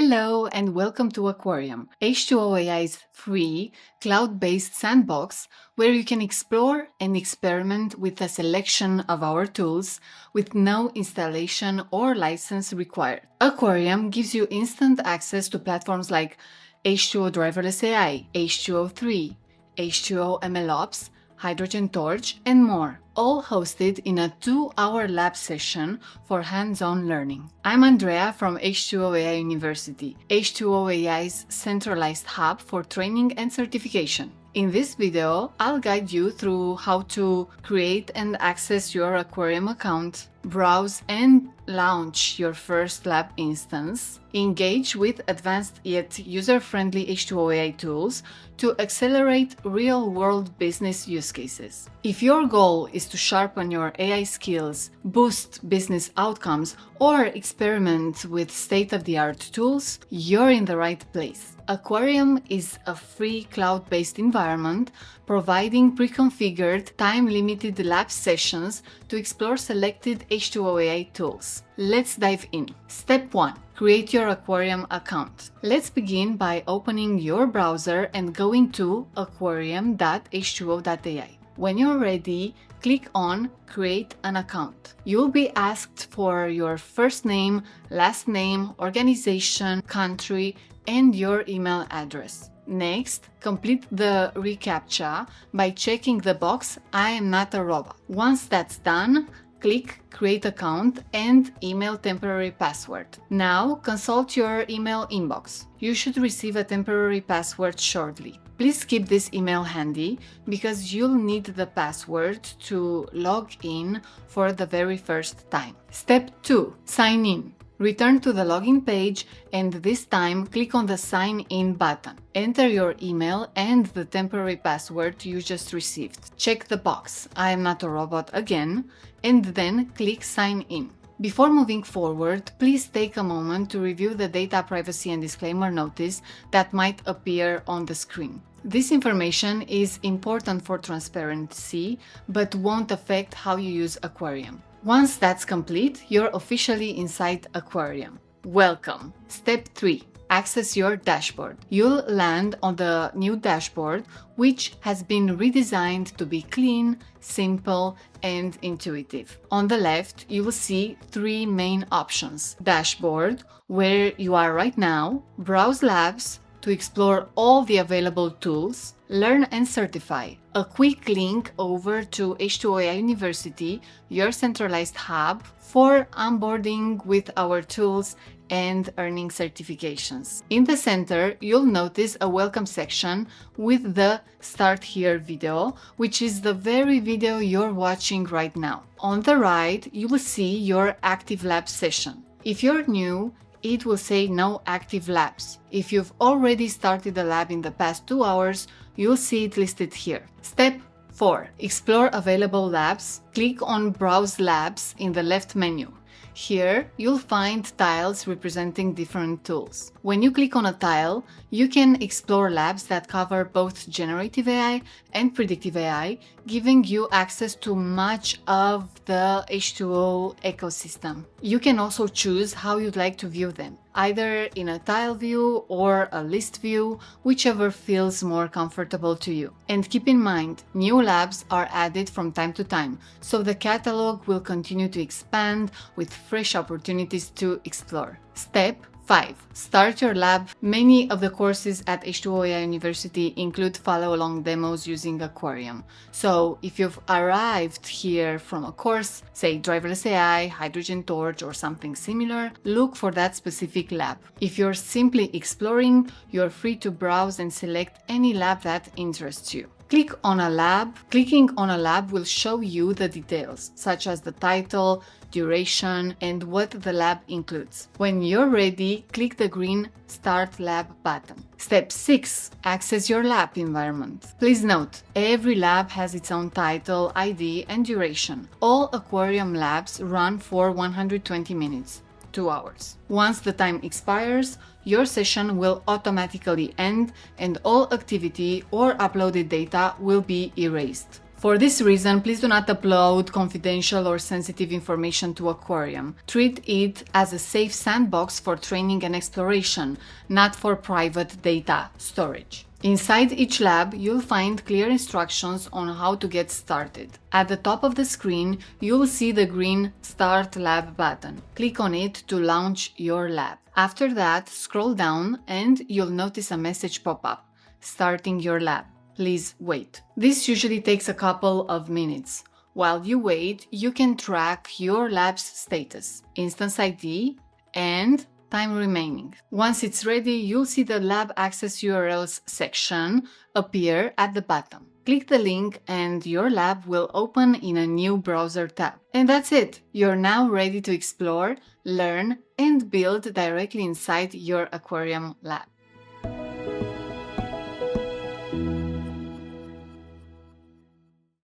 Hello and welcome to Aquarium, H2O.ai's free, cloud-based sandbox where you can explore and experiment with a selection of our tools with no installation or license required. Aquarium gives you instant access to platforms like H2O Driverless AI, H2O3, H2O MLOps, Hydrogen Torch, and more, all hosted in a 2-hour lab session for hands-on learning. I'm Andrea from H2O.ai University, H2O.ai's centralized hub for training and certification. In this video, I'll guide you through how to create and access your Aquarium account, browse and launch your first lab instance, engage with advanced yet user-friendly H2O.ai tools to accelerate real-world business use cases. If your goal is to sharpen your AI skills, boost business outcomes, or experiment with state-of-the-art tools, you're in the right place. Aquarium is a free cloud-based environment providing pre-configured, time-limited lab sessions to explore selected H2O.ai tools. Let's dive in. Step 1. Create your Aquarium account. Let's begin by opening your browser and going to aquarium.h2o.ai. When you're ready, click on Create an account. You'll be asked for your first name, last name, organization, country, and your email address. Next, complete the reCAPTCHA by checking the box I am not a robot. Once that's done, click Create Account and email temporary password. Now, consult your email inbox. You should receive a temporary password shortly. Please keep this email handy because you'll need the password to log in for the very first time. Step 2. Sign in. Return to the login page and this time click on the Sign In button. Enter your email and the temporary password you just received. Check the box I am not a robot again and then click Sign In. Before moving forward, please take a moment to review the data privacy and disclaimer notice that might appear on the screen. This information is important for transparency but won't affect how you use Aquarium. Once that's complete, you're officially inside Aquarium. Welcome! Step 3. Access your dashboard. You'll land on the new dashboard, which has been redesigned to be clean, simple, and intuitive. On the left, you will see 3 main options. Dashboard, where you are right now, Browse Labs, to explore all the available tools, Learn and Certify, a quick link over to H2O.ai University, your centralized hub for onboarding with our tools and earning certifications. In the center, you'll notice a welcome section with the Start Here video, which is the very video you're watching right now. On the right, you will see your active lab session. If you're new, it will say no active labs. If you've already started a lab in the past 2 hours, you'll see it listed here. Step 4. Explore available labs. Click on Browse Labs in the left menu. Here, you'll find tiles representing different tools. When you click on a tile, you can explore labs that cover both generative AI and predictive AI, giving you access to much of the H2O ecosystem. You can also choose how you'd like to view them, either in a tile view or a list view, whichever feels more comfortable to you. And keep in mind, new labs are added from time to time, so the catalog will continue to expand with fresh opportunities to explore. Step 5. Start your lab. Many of the courses at H2O.ai University include follow-along demos using Aquarium. So if you've arrived here from a course, say Driverless AI, Hydrogen Torch, or something similar, look for that specific lab. If you're simply exploring, you're free to browse and select any lab that interests you. Click on a lab. Clicking on a lab will show you the details, such as the title, duration, and what the lab includes. When you're ready, click the green Start Lab button. Step 6. Access your lab environment. Please note, every lab has its own title, ID, and duration. All Aquarium labs run for 120 minutes. 2 hours. Once the time expires, your session will automatically end and all activity or uploaded data will be erased. For this reason, please do not upload confidential or sensitive information to Aquarium. Treat it as a safe sandbox for training and exploration, not for private data storage. Inside each lab, you'll find clear instructions on how to get started. At the top of the screen, you'll see the green Start Lab button. Click on it to launch your lab. After that, scroll down and you'll notice a message pop up, starting your lab. Please wait. This usually takes a couple of minutes. While you wait, you can track your lab's status, instance ID, and time remaining. Once it's ready, you'll see the Lab Access URLs section appear at the bottom. Click the link and your lab will open in a new browser tab. And that's it! You're now ready to explore, learn, and build directly inside your aquarium lab.